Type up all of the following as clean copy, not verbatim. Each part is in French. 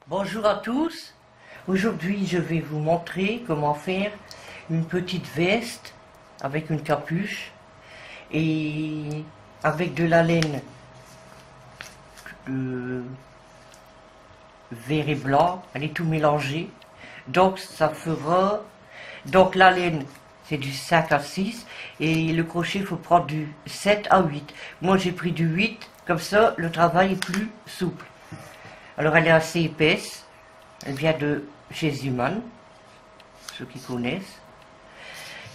Bonjour à tous. Aujourd'hui, je vais vous montrer comment faire une petite veste avec une capuche et avec de la laine vert et blanc. Elle est tout mélangée. Donc, ça fera... Donc, la laine, c'est du 5 à 6 et le crochet, il faut prendre du 7 à 8. Moi, j'ai pris du 8. Comme ça, le travail est plus souple. Alors elle est assez épaisse, elle vient de chez Zuman, ceux qui connaissent.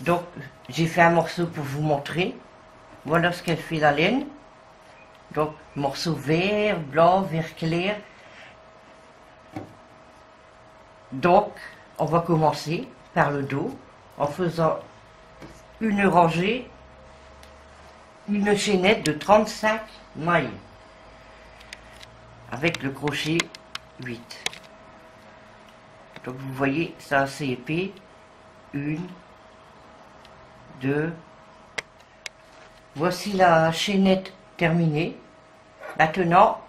Donc j'ai fait un morceau pour vous montrer. Voilà ce qu'elle fait la laine. Donc morceau vert, blanc, vert clair. Donc on va commencer par le dos en faisant une rangée, une chaînette de 35 mailles. Avec le crochet 8. Donc vous voyez, c'est assez épais. 1, 2. Voici la chaînette terminée. Maintenant,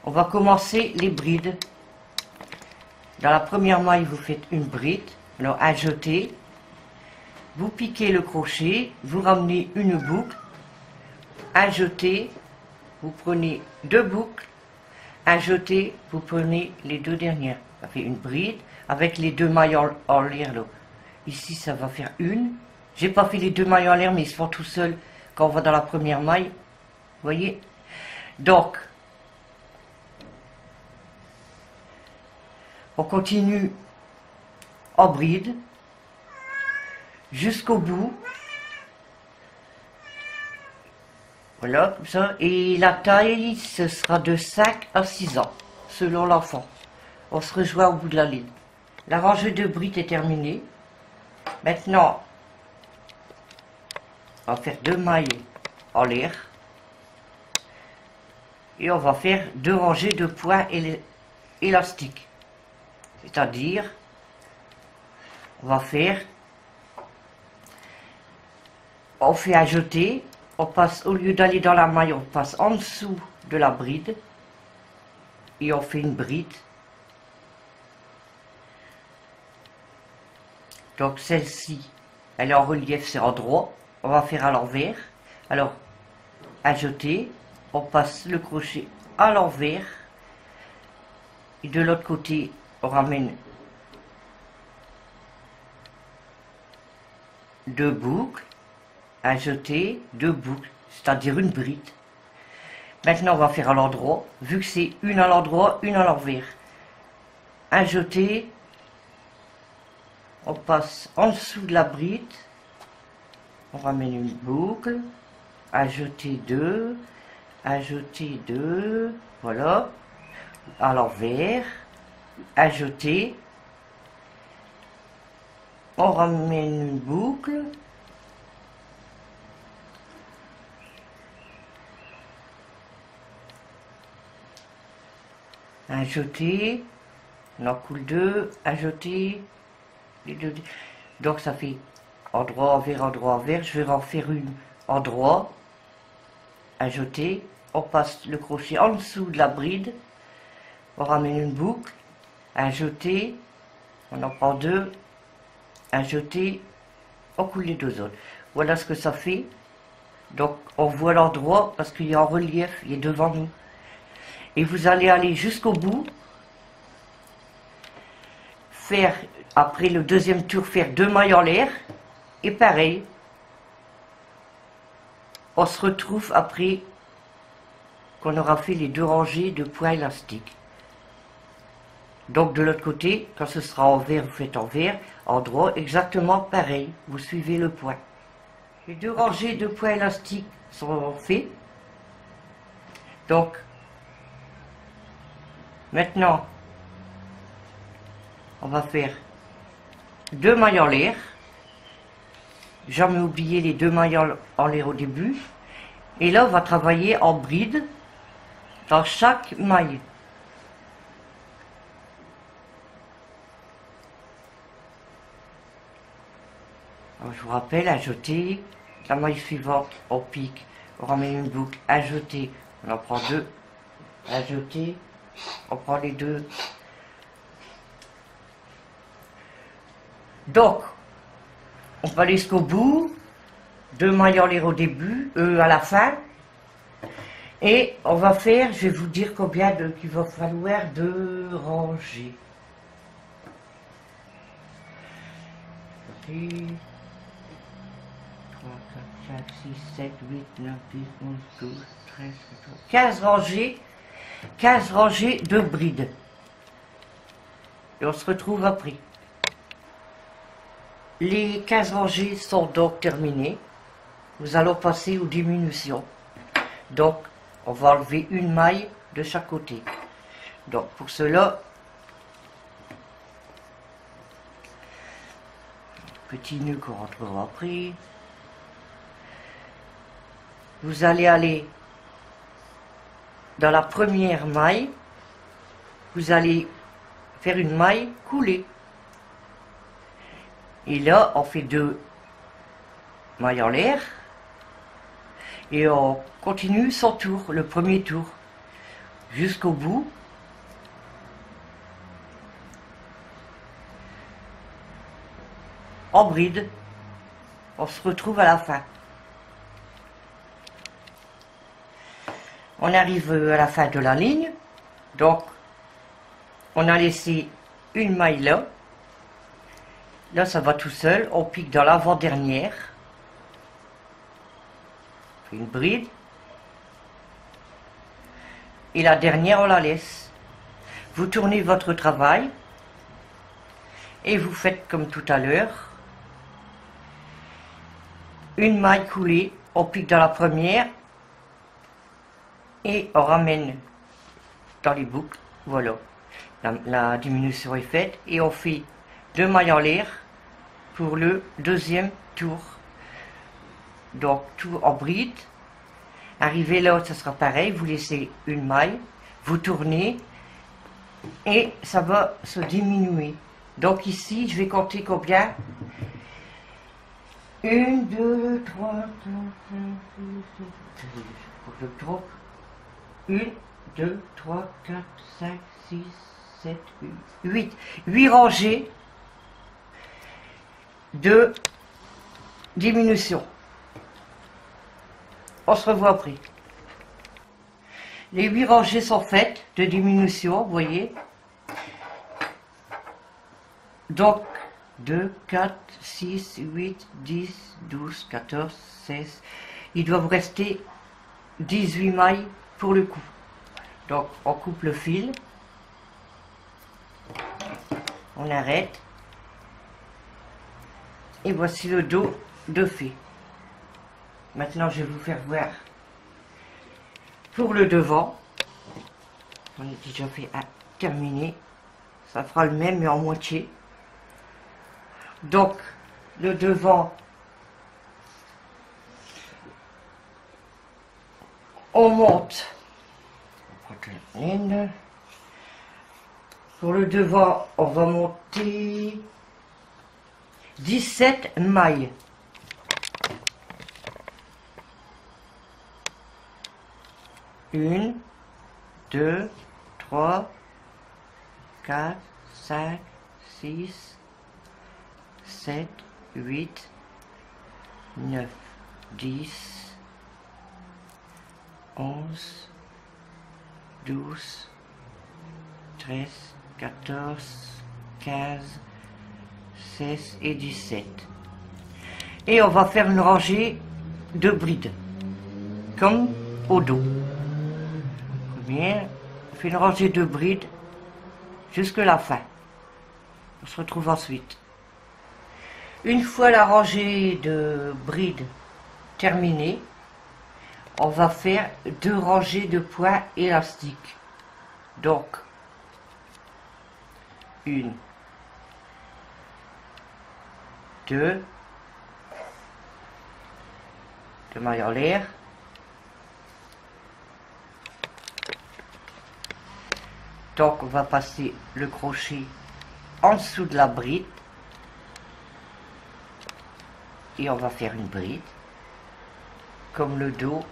on va commencer les brides. Dans la première maille, vous faites une bride. Alors, un jeté. Vous piquez le crochet, vous ramenez une boucle. Un jeté. Vous prenez deux boucles. Un jeté, vous prenez les deux dernières. Ça fait une bride avec les deux mailles en l'air. Ici, ça va faire une. J'ai pas fait les deux mailles en l'air, mais ils se font tout seuls quand on va dans la première maille. Vous voyez? Donc, on continue en bride jusqu'au bout. Voilà, comme ça. Et la taille, ce sera de 5 à 6 ans, selon l'enfant. On se rejoint au bout de la ligne. La rangée de brides est terminée. Maintenant, on va faire deux mailles en l'air. Et on va faire deux rangées de points élastiques. C'est-à-dire, on va faire... On fait un jeté. On passe, au lieu d'aller dans la maille, on passe en dessous de la bride et on fait une bride. Donc celle-ci, elle est en relief, c'est en droit. On va faire à l'envers. Alors, à jeter, on passe le crochet à l'envers et de l'autre côté, on ramène deux boucles. Un jeté, deux boucles, c'est-à-dire une bride. Maintenant, on va faire à l'endroit, vu que c'est une à l'endroit, une à l'envers. Un jeté, on passe en dessous de la bride, on ramène une boucle, un jeté deux, voilà, à l'envers, un jeté, on ramène une boucle, un jeté, on en coule deux, un jeté, les deux. Donc ça fait endroit, envers, endroit, envers. Je vais en faire une endroit, un jeté, on passe le crochet en dessous de la bride, on ramène une boucle, un jeté, on en prend deux, un jeté, on coule les deux autres. Voilà ce que ça fait. Donc on voit l'endroit parce qu'il est en relief, il est devant nous. Et vous allez aller jusqu'au bout, faire, après le deuxième tour, faire deux mailles en l'air, et pareil, on se retrouve après qu'on aura fait les deux rangées de points élastiques. Donc de l'autre côté, quand ce sera envers, vous faites envers, en droit, exactement pareil, vous suivez le point. Les deux rangées de points élastiques sont faites. Donc, maintenant, on va faire deux mailles en l'air. Jamais oublié les deux mailles en l'air au début. Et là, on va travailler en bride dans chaque maille. Alors, je vous rappelle, un jeté, la maille suivante, on pique, on ramène une boucle, un jeté, on en prend deux, un jeté, on prend les deux, Donc, on va aller jusqu'au bout, 2 mailles en l'air au début, à la fin, et on va faire, je vais vous dire combien qu'il va falloir de rangées. 3, 4, 5, 6, 7, 8, 9, 10, 11, 12, 13, 14, 15 rangées de brides. Et on se retrouve après. Les 15 rangées sont donc terminées. Nous allons passer aux diminutions. Donc, on va enlever une maille de chaque côté. Donc, pour cela, petit nœud qu'on rentrera après. Vous allez aller dans la première maille, vous allez faire une maille coulée. Et là, on fait 2 mailles en l'air. Et on continue son tour, le premier tour, jusqu'au bout. En bride. On se retrouve à la fin. On arrive à la fin de la ligne. Donc, on a laissé une maille là. Là, ça va tout seul. On pique dans l'avant-dernière. Une bride. Et la dernière, on la laisse. Vous tournez votre travail. Et vous faites comme tout à l'heure. Une maille coulée. On pique dans la première. Et on ramène dans les boucles. Voilà. La diminution est faite. Et on fait 2 mailles en l'air pour le deuxième tour. Donc tout en bride. Arrivé là, ça sera pareil. Vous laissez une maille. Vous tournez. Et ça va se diminuer. Donc ici, je vais compter combien? 1, 2, 3, 4, 5, 6, 7, 1, 2, 3, 4, 5, 6, 7, 8. 8 rangées de diminution. On se revoit après. Les 8 rangées sont faites de diminution, vous voyez. Donc, 2, 4, 6, 8, 10, 12, 14, 16. Il doit vous rester 18 mailles pour le coup. Donc, on coupe le fil. On arrête. Et voici le dos de fait. Maintenant, je vais vous faire voir pour le devant. On est déjà fait à terminer. Ça fera le même, mais en moitié. Donc, le devant, on monte. Pour le devant, on va monter 17 mailles. 1, 2, 3, 4, 5, 6, 7, 8, 9, 10, 11, 12, 13, 14, 15, 16 et 17. Et on va faire une rangée de brides, comme au dos. Première, on fait une rangée de brides jusqu'à la fin. On se retrouve ensuite. Une fois la rangée de brides terminée, on va faire 2 rangées de points élastiques. Donc, 1, 2, 2 mailles en l'air. Donc, on va passer le crochet en dessous de la bride. Et on va faire une bride, comme le dos.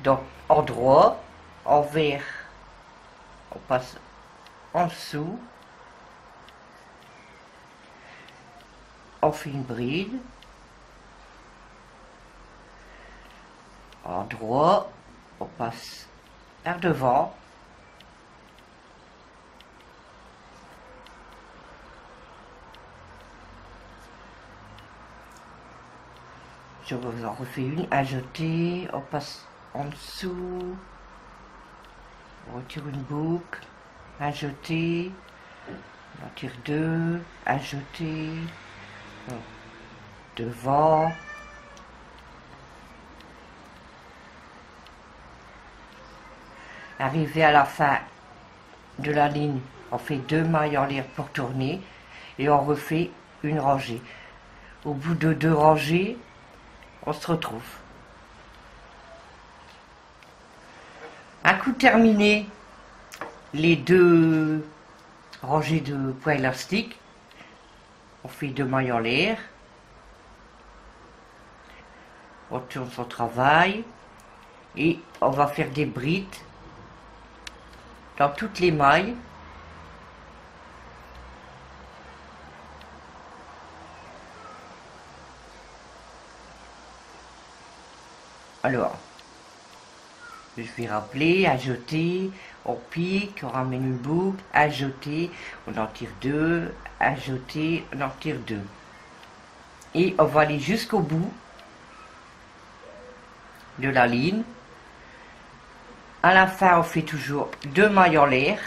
Donc, en droit, envers, on passe en dessous. on fait une bride. En droit, on passe par devant. Je vous en refais une, ajouter, on passe en dessous, on retire une boucle, ajouter, on en tire deux, ajouter, devant, arrivé à la fin de la ligne, on fait 2 mailles en l'air pour tourner et on refait une rangée. Au bout de 2 rangées, on se retrouve. Un coup terminé, les 2 rangées de poids élastiques, on fait 2 mailles en l'air, on tourne son travail et on va faire des brides dans toutes les mailles. Alors, je vais rappeler, ajouter, on pique, on ramène une boucle, ajouter, on en tire 2, ajouter, on en tire 2. Et on va aller jusqu'au bout de la ligne. À la fin, on fait toujours 2 mailles en l'air.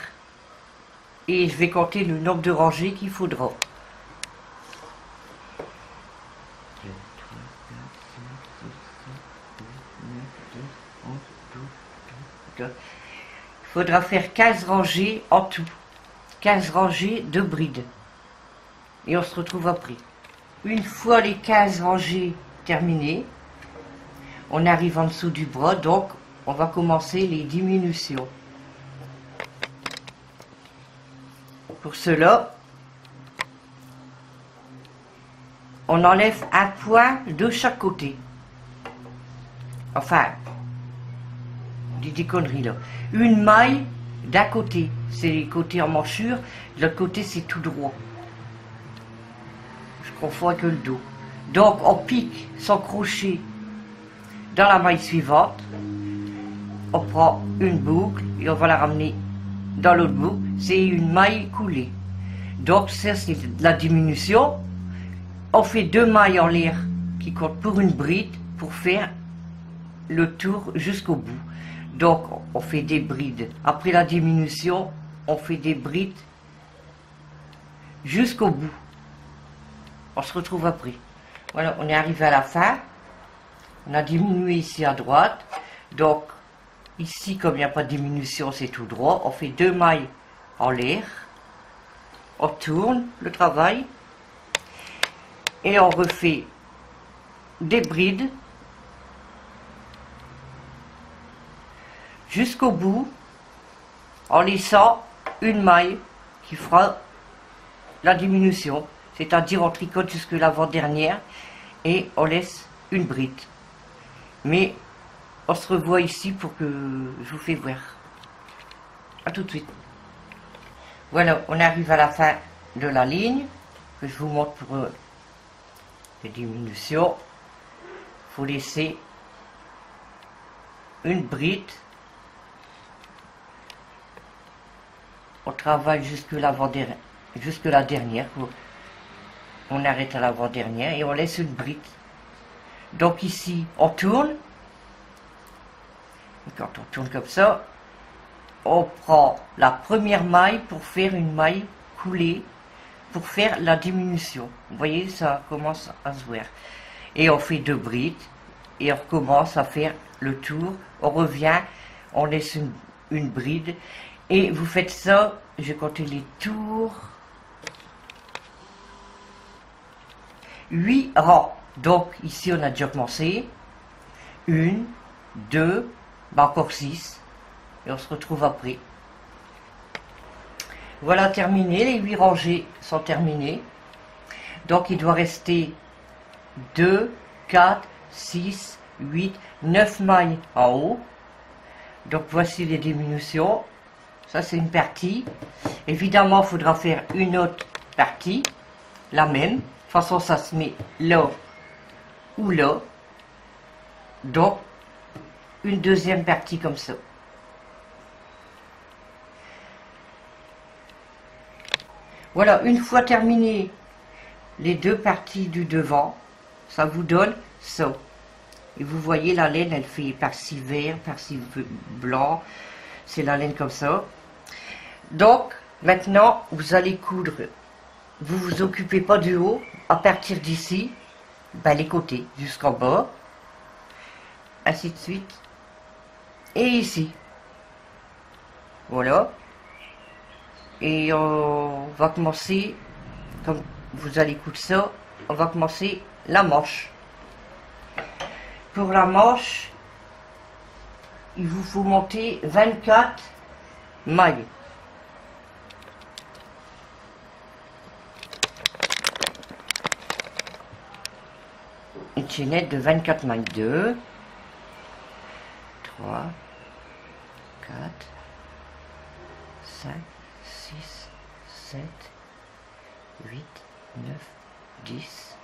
Et je vais compter le nombre de rangées qu'il faudra. Il faudra faire 15 rangées en tout. 15 rangées de brides. Et on se retrouve après. Une fois les 15 rangées terminées, on arrive en dessous du bras, donc on va commencer les diminutions. Pour cela, on enlève un point de chaque côté. Enfin, des conneries là. Une maille d'un côté, c'est les côtés en manchure, de l'autre côté c'est tout droit. Je confonds avec le dos. Donc on pique son crochet dans la maille suivante, on prend une boucle et on va la ramener dans l'autre boucle, c'est une maille coulée. Donc ça c'est la diminution. On fait 2 mailles en l'air qui comptent pour une bride pour faire le tour jusqu'au bout. Donc on fait des brides. Après la diminution, on fait des brides jusqu'au bout. On se retrouve après. Voilà, on est arrivé à la fin. On a diminué ici à droite. Donc ici, comme il n'y a pas de diminution, c'est tout droit. On fait 2 mailles en l'air. On tourne le travail. Et on refait des brides jusqu'au bout en laissant une maille qui fera la diminution. C'est-à-dire on tricote jusque l'avant-dernière et on laisse une bride. Mais on se revoit ici pour que je vous fais voir. A tout de suite. Voilà, on arrive à la fin de la ligne que je vous montre pour les diminutions. Il faut laisser une bride. On travaille jusque l'avant-dernière, jusque la dernière. On arrête à l'avant-dernière et on laisse une bride. Donc ici, on tourne. Et quand on tourne comme ça, on prend la première maille pour faire une maille coulée, pour faire la diminution. Vous voyez, ça commence à se voir. Et on fait 2 brides et on recommence à faire le tour. On revient, on laisse une bride. Et vous faites ça, je vais compter les tours. 8 rangs. Donc ici on a déjà commencé. 1, 2, encore 6. Et on se retrouve après. Voilà terminé, les 8 rangées sont terminées. Donc il doit rester 2, 4, 6, 8, 9 mailles en haut. Donc voici les diminutions. Ça c'est une partie. Évidemment il faudra faire une autre partie, la même. façon, ça se met là ou là. Donc, une deuxième partie comme ça. Voilà, une fois terminé les deux parties du devant, ça vous donne ça. Et vous voyez la laine, elle fait par-ci vert, par-ci blanc. C'est la laine comme ça. Donc, maintenant, vous allez coudre. Vous vous occupez pas du haut. À partir d'ici, ben, les côtés jusqu'en bas. Ainsi de suite. Et ici. Voilà. Et on va commencer, comme vous allez coudre ça, on va commencer la manche. Pour la manche, il vous faut monter 24 mailles. Une chaînette de 24 mailles. 2, 3, 4, 5, 6, 7, 8, 9, 10,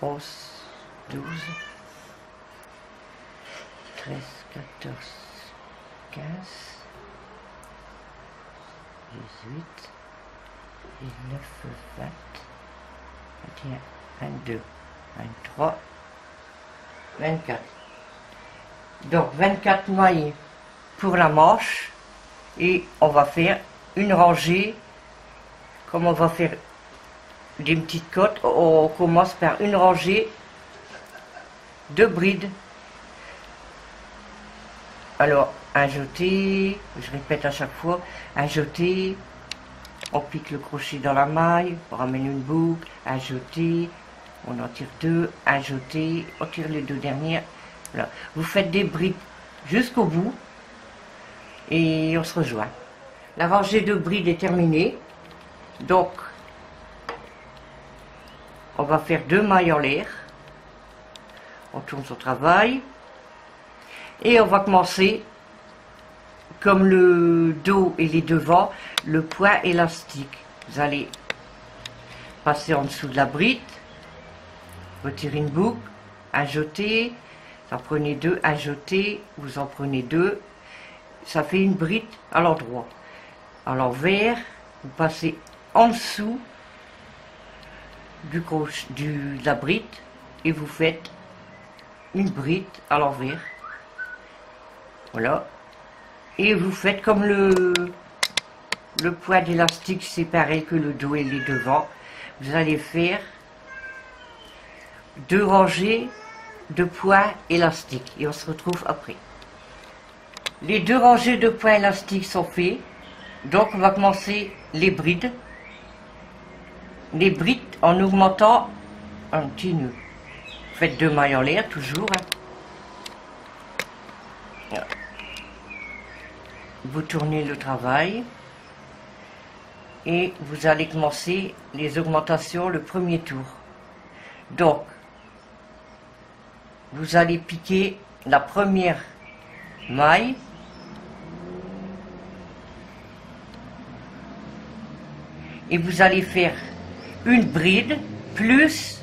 11, 12, 13, 14, 15, 18, 19, 20, 21, 22, 23, 24. Donc 24 mailles pour la manche et on va faire une rangée. Comme on va faire des petites côtes, on commence par une rangée de brides. Alors un jeté, je répète à chaque fois, un jeté, on pique le crochet dans la maille, on ramène une boucle, un jeté, on en tire deux, un jeté, on tire les deux dernières. Voilà. Vous faites des brides jusqu'au bout et on se rejoint. La rangée de brides est terminée. Donc, on va faire 2 mailles en l'air. On tourne son travail. Et on va commencer, comme le dos et les devants, le point élastique. Vous allez passer en dessous de la bride, retirer une boucle, un jeté, vous en prenez 2, un jeté, vous en prenez 2. Ça fait une bride à l'endroit. À l'envers, vous passez en dessous de la bride et vous faites une bride à l'envers. Voilà. Et vous faites comme le point d'élastique, c'est pareil que le dos et les devants. Vous allez faire 2 rangées de points élastiques et on se retrouve après. Les 2 rangées de points élastiques sont faites. Donc on va commencer les brides. Les brides en augmentant un petit nœud. Faites 2 mailles en l'air toujours. Vous tournez le travail. Et vous allez commencer les augmentations le premier tour. Donc, vous allez piquer la première maille. Et vous allez faire une bride plus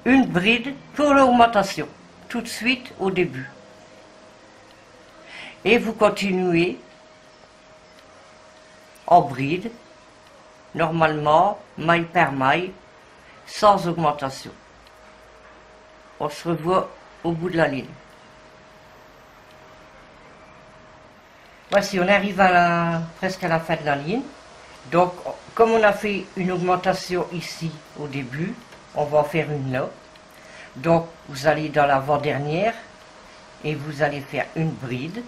une bride pour l'augmentation, tout de suite au début. Et vous continuez en bride, normalement, maille par maille, sans augmentation. On se revoit au bout de la ligne. Voici, on arrive presque à la fin de la ligne. Donc, comme on a fait une augmentation ici au début, on va en faire une là. Donc, vous allez dans l'avant-dernière et vous allez faire une bride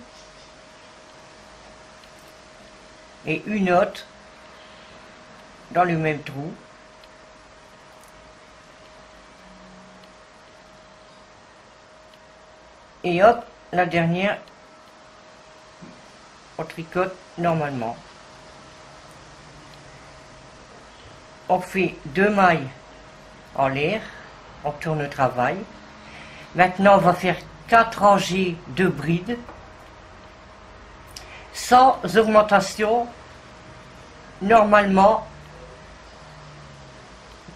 et une autre dans le même trou. Et hop, la dernière, on tricote normalement. On fait 2 mailles en l'air, on tourne le travail. Maintenant, on va faire 4 rangées de brides sans augmentation. Normalement,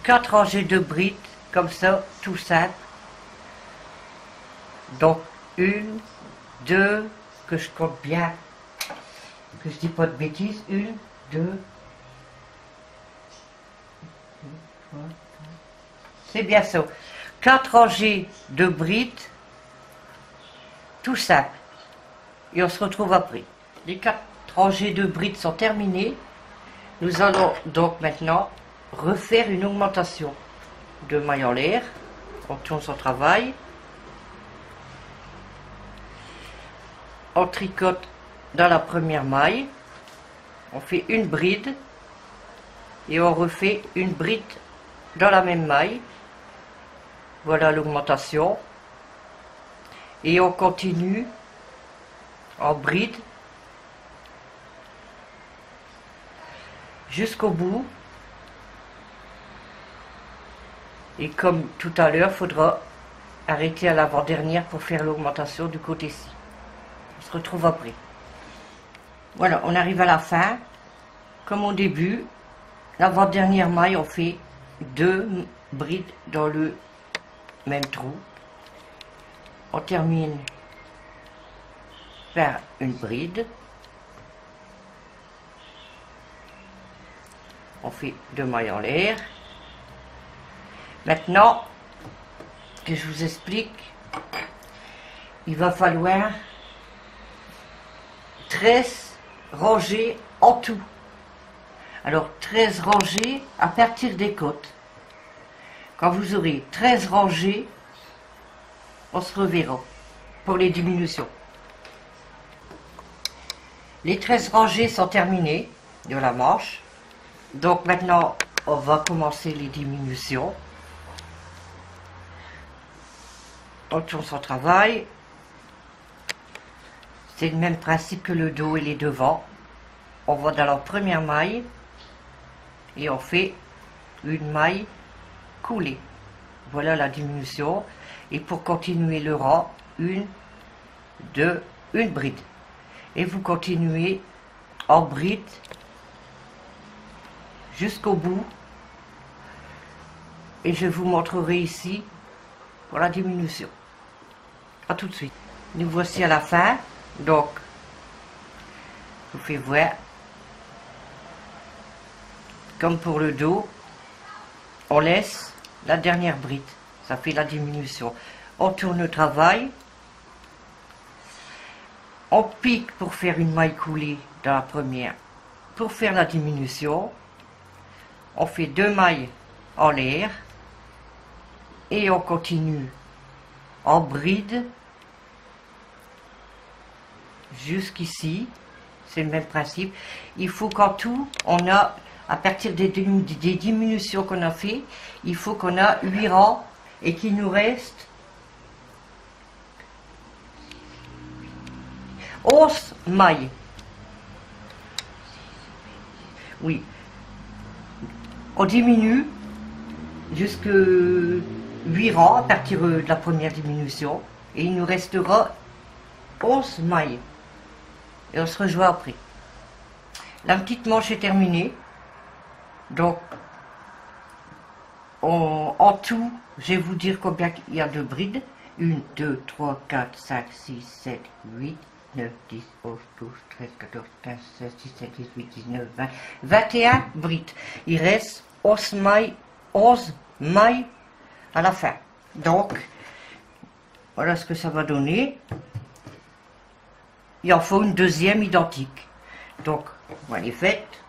4 rangées de brides, comme ça, tout simple. Donc, 1, 2, que je compte bien, que je dis pas de bêtises, 1, 2, c'est bien ça. 4 rangées de brides, tout simple. Et on se retrouve après. Les 4 rangées de brides sont terminées. Nous allons donc maintenant refaire une augmentation de maille en l'air. On tourne son travail. On tricote dans la première maille. On fait une bride. Et on refait une bride dans la même maille. Voilà l'augmentation. Et on continue en bride jusqu'au bout. Et comme tout à l'heure, il faudra arrêter à l'avant-dernière pour faire l'augmentation du côté-ci. On se retrouve après. Voilà, on arrive à la fin. Comme au début, l'avant-dernière maille, on fait 2 brides dans le même trou. On termine par une bride. On fait 2 mailles en l'air. Maintenant que je vous explique, il va falloir 13 rangées en tout. Alors 13 rangées à partir des côtes. Quand vous aurez 13 rangées, on se reverra pour les diminutions. Les 13 rangées sont terminées de la manche. Donc maintenant, on va commencer les diminutions. On tourne son travail. C'est le même principe que le dos et les devants. On va dans la première maille et on fait une maille coulée. Voilà la diminution. Et pour continuer le rang, 1, 2, une bride. Et vous continuez en bride jusqu'au bout. Et je vous montrerai ici pour la diminution. A tout de suite. Nous voici à la fin. Donc, je vous fais voir. Comme pour le dos, on laisse la dernière bride. Ça fait la diminution. On tourne le travail. On pique pour faire une maille coulée dans la première. Pour faire la diminution, on fait 2 mailles en l'air. Et on continue en bride jusqu'ici. C'est le même principe. Il faut qu'en tout, on a, à partir des diminutions qu'on a fait, il faut qu'on a 8 rangs et qu'il nous reste 11 mailles. Oui. On diminue jusque 8 rangs à partir de la première diminution. Et il nous restera 11 mailles. Et on se rejoint après. La petite manche est terminée. Donc, en tout, je vais vous dire combien il y a de brides. 1, 2, 3, 4, 5, 6, 7, 8, 9, 10, 11, 12, 13, 14, 15, 16, 17, 18, 19, 20, 21 brides. Il reste 11 mailles à la fin. Donc, voilà ce que ça va donner. Il en faut une deuxième identique. Donc, voilà les faites.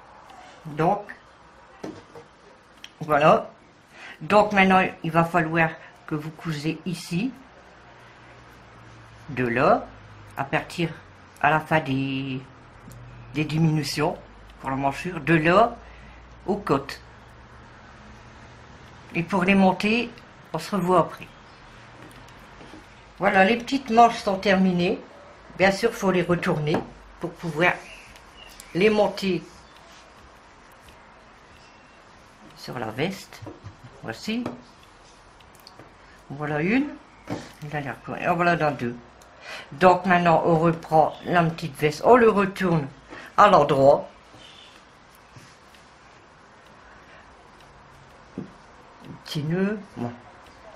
Donc, voilà. Donc maintenant, il va falloir que vous cousez ici, de là, à partir à la fin des diminutions pour la manchure, de là aux côtes. Et pour les monter, on se revoit après. Voilà, les petites manches sont terminées. Bien sûr, il faut les retourner pour pouvoir les monter sur la veste. Voici. Voilà une. Et voilà dans 2. Donc maintenant, on reprend la petite veste. On le retourne à l'endroit. petit nœud. Bon,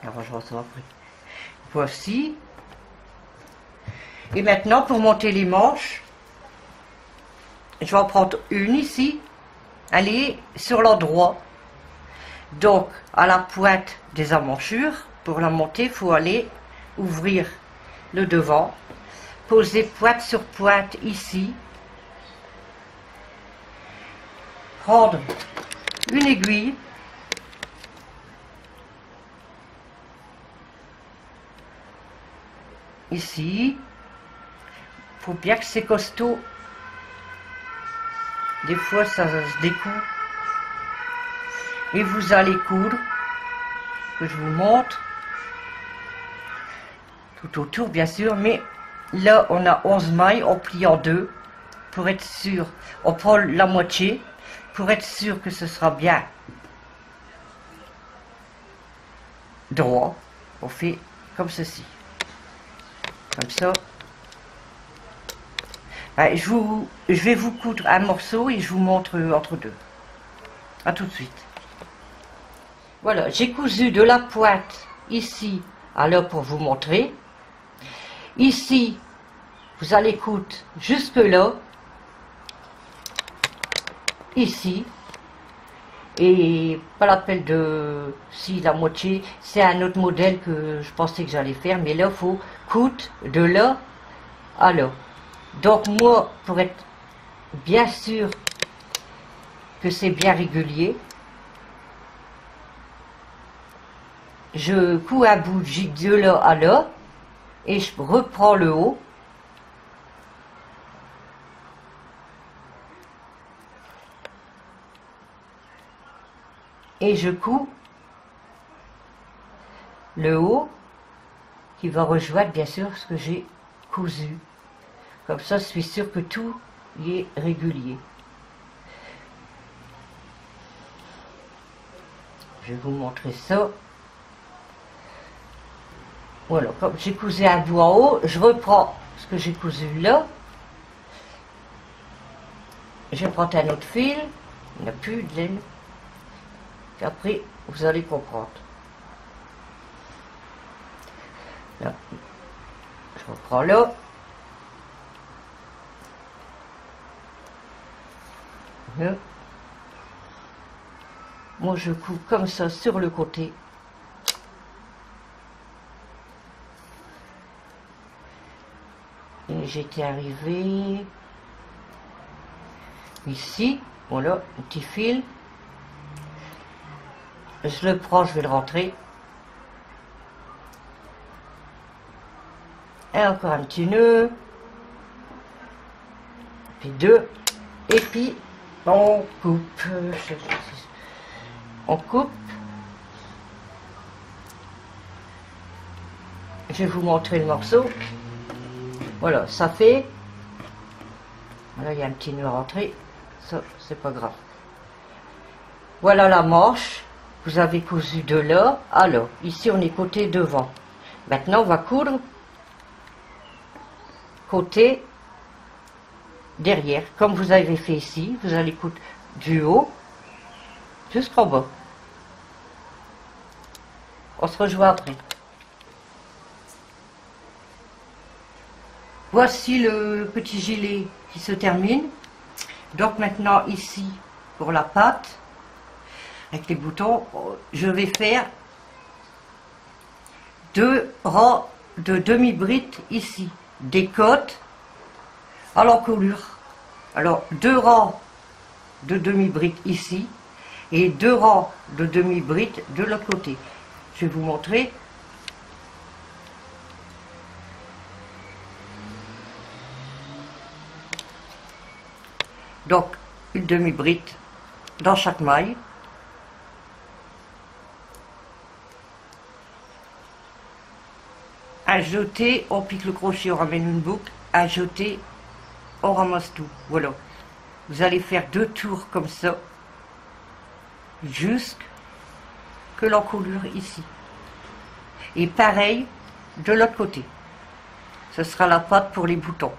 arrangera ça après. Voici. Et maintenant, pour monter les manches, je vais en prendre une ici. Elle est sur l'endroit. Donc, à la pointe des emmanchures, pour la monter, il faut aller ouvrir le devant, poser pointe sur pointe ici, prendre une aiguille, ici, il faut bien que c'est costaud, des fois ça se découle, et vous allez coudre, que je vous montre, tout autour bien sûr, mais là on a 11 mailles, on plie en deux, pour être sûr, on prend la moitié, pour être sûr que ce sera bien droit, on fait comme ceci, comme ça. Je vais vous coudre un morceau et je vous montre entre deux. A tout de suite. Voilà, j'ai cousu de la pointe ici à là pour vous montrer. Ici, vous allez coudre jusque là, ici, et pas la peine de, si la moitié, c'est un autre modèle que je pensais que j'allais faire, mais là, il faut coudre de là à là. Donc moi, pour être bien sûr que c'est bien régulier, je couds un bout de là à là, et je reprends le haut, et je couds le haut qui va rejoindre bien sûr ce que j'ai cousu. Comme ça, je suis sûre que tout y est régulier. Je vais vous montrer ça. Voilà, comme j'ai cousu un bout en haut, je reprends ce que j'ai cousu là. Je prends un autre fil, il n'y a plus de laine. Et après, vous allez comprendre. Là, je reprends là. Là. Moi, je couds comme ça sur le côté. Et j'étais arrivée ici. Voilà, un petit fil. Je le prends, je vais le rentrer. Et encore un petit nœud. Puis deux. Et puis, on coupe. On coupe. Je vais vous montrer le morceau. Voilà, ça fait. Voilà, il y a un petit nœud à rentrer. Ça, c'est pas grave. Voilà la manche. Vous avez cousu de là à là. Ici, on est côté devant. Maintenant, on va coudre côté derrière. Comme vous avez fait ici, vous allez coudre du haut jusqu'en bas. On se rejoint après. Voici le petit gilet qui se termine. Donc maintenant, ici, pour la patte, avec les boutons, je vais faire 2 rangs de demi-brides ici, des côtes à l'encolure. Alors 2 rangs de demi-brides ici et 2 rangs de demi-brides de l'autre côté. Je vais vous montrer. Donc une demi-bride dans chaque maille. Un jeté, on pique le crochet, on ramène une boucle, un jeté, on ramasse tout. Voilà. Vous allez faire 2 tours comme ça, jusque l'encolure ici. Et pareil de l'autre côté. Ce sera la patte pour les boutons.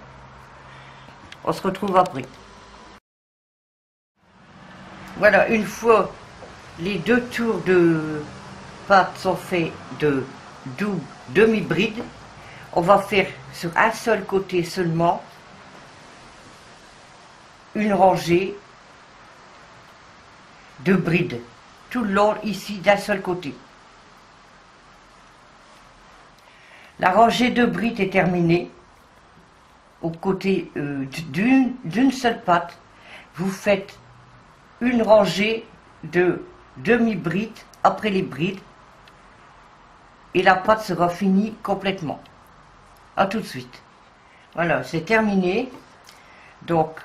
On se retrouve après. Voilà, une fois les 2 tours pattes sont faites de demi-bride. On va faire sur un seul côté seulement une rangée de brides, tout le long ici d'un seul côté. La rangée de brides est terminée. Au côté d'une seule patte, vous faites une rangée de demi-brides après les brides et la patte sera finie complètement. A tout de suite. Voilà, c'est terminé. Donc,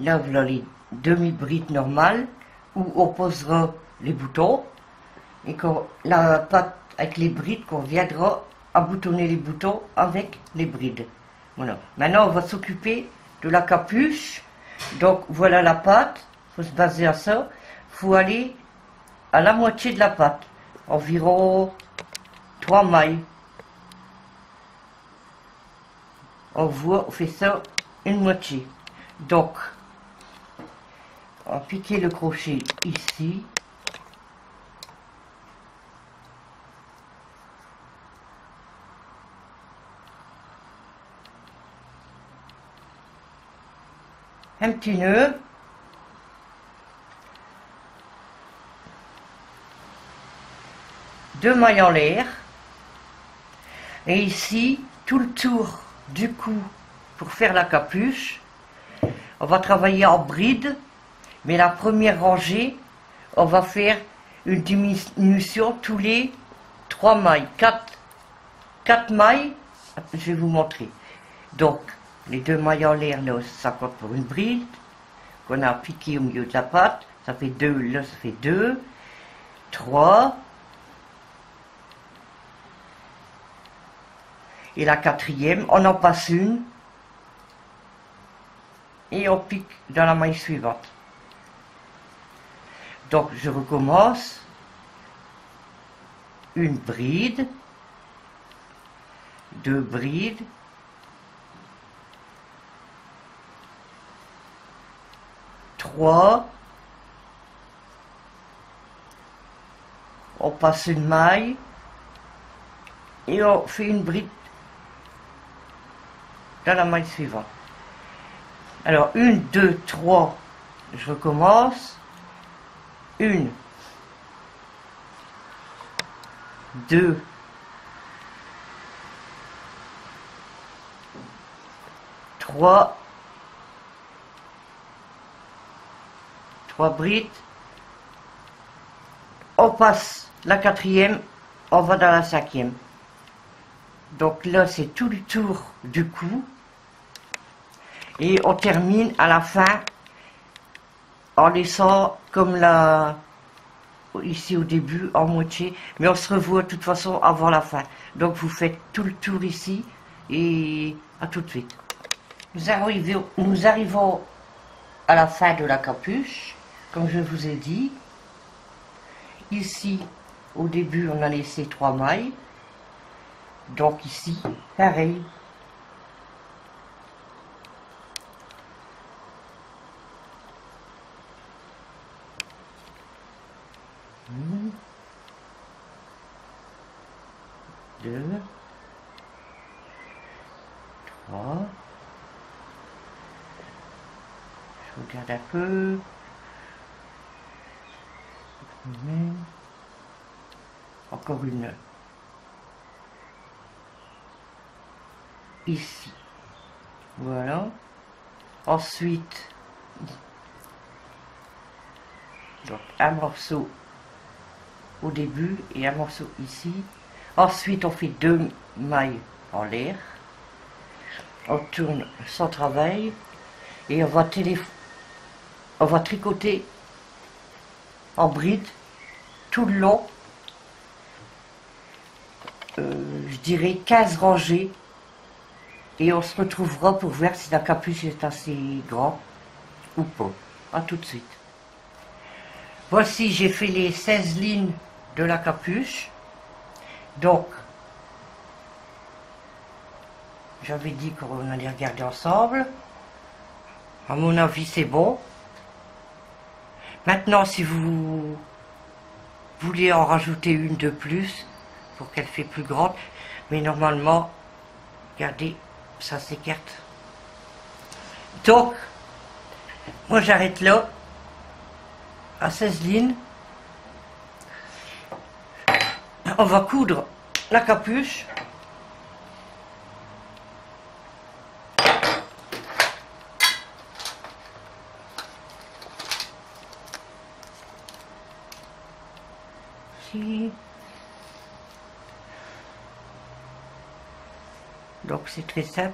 là, voilà les demi-brides normales où on posera les boutons et quand la patte avec les brides qu'on viendra aboutonner les boutons avec les brides. Voilà. Maintenant, on va s'occuper de la capuche. Donc, voilà la patte. Il faut se baser à ça. Il faut aller à la moitié de la patte. Environ 3 mailles. On voit, on fait ça une moitié. Donc, on va piquer le crochet ici. Un petit nœud. Deux mailles en l'air. Et ici, tout le tour du cou pour faire la capuche. On va travailler en bride, mais la première rangée, on va faire une diminution tous les 3 mailles. 4 mailles, je vais vous montrer. Donc, les 2 mailles en l'air, là, ça compte pour une bride, qu'on a piqué au milieu de la patte. Ça fait 2, là, ça fait 2, 3. Et la 4e, on en passe une. Et on pique dans la maille suivante. Donc, je recommence. Une bride. 2 brides. 3. On passe une maille. Et on fait une bride dans la maille suivante. Alors, 1, 2, 3, je recommence. 1, 2, 3, 3 brides. On passe la 4e, on va dans la 5e. Donc là, c'est tout le tour du cou. Et on termine à la fin en laissant comme là, ici au début, en moitié. Mais on se revoit de toute façon avant la fin. Donc vous faites tout le tour ici et à tout de suite. Nous arrivons à la fin de la capuche, comme je vous ai dit. Ici, au début, on a laissé 3 mailles. Donc ici, pareil. Une, 2, 3. Je regarde un peu. Encore une. Ici. Voilà. Ensuite, donc un morceau au début et un morceau ici. Ensuite, on fait 2 mailles en l'air. On tourne sans travail et on va tricoter en bride tout le long. Je dirais 15 rangées. Et on se retrouvera pour voir si la capuche est assez grande ou pas. A tout de suite. Voici, j'ai fait les 16 lignes de la capuche. Donc, j'avais dit qu'on allait regarder ensemble. À mon avis, c'est bon. Maintenant, si vous voulais en rajouter une de plus pour qu'elle fait plus grande, mais normalement, regardez, ça s'écarte. Donc, moi j'arrête là, à 16 lignes. On va coudre la capuche. Ici. Donc c'est très simple.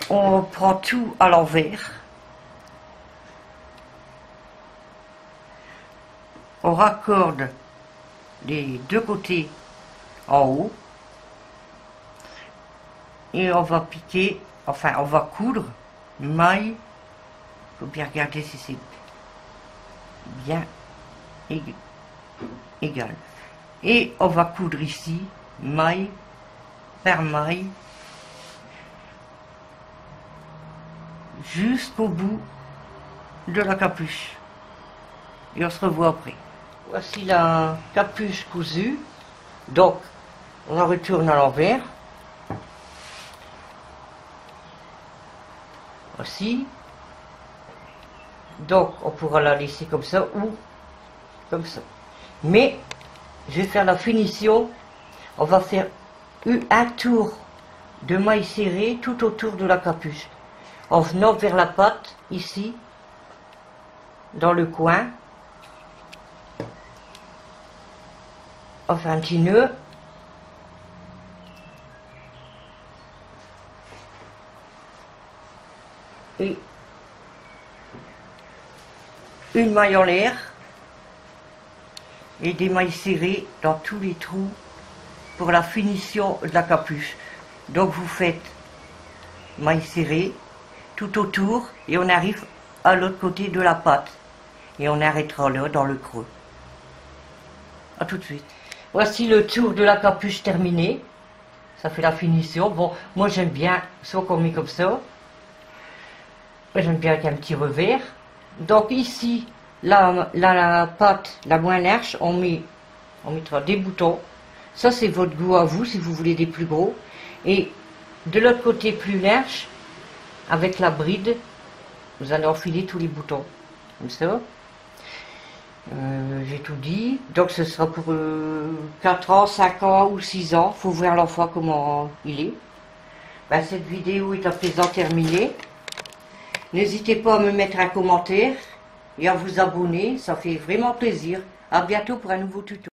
On prend tout à l'envers. On raccorde les deux côtés en haut. Et on va piquer, enfin on va coudre maille. Il faut bien regarder si c'est bien égal. Et on va coudre ici maille par maille jusqu'au bout de la capuche. Et on se revoit après. Voici la capuche cousue. Donc, on la retourne à l'envers. Voici. Donc, on pourra la laisser comme ça ou comme ça. Mais, je vais faire la finition. On va faire un tour de maille serrée tout autour de la capuche. En venant vers la patte, ici, dans le coin. On fait un petit nœud. Et une maille en l'air. Et des mailles serrées dans tous les trous pour la finition de la capuche. Donc vous faites maille serrée tout autour et on arrive à l'autre côté de la patte. Et on arrêtera là dans le creux. A tout de suite. Voici le tour de la capuche terminé. Ça fait la finition. Bon, moi j'aime bien, soit qu'on met comme ça. Moi j'aime bien avec un petit revers. Donc ici, la patte la moins large, on mettra des boutons. Ça c'est votre goût à vous, si vous voulez des plus gros. Et de l'autre côté plus large, avec la bride, vous allez enfiler tous les boutons. Comme ça. J'ai tout dit. Donc ce sera pour 4 ans, 5 ans ou 6 ans. Il faut voir l'enfant comment il est. Ben, cette vidéo est à présent terminée. N'hésitez pas à me mettre un commentaire et à vous abonner. Ça fait vraiment plaisir. À bientôt pour un nouveau tuto.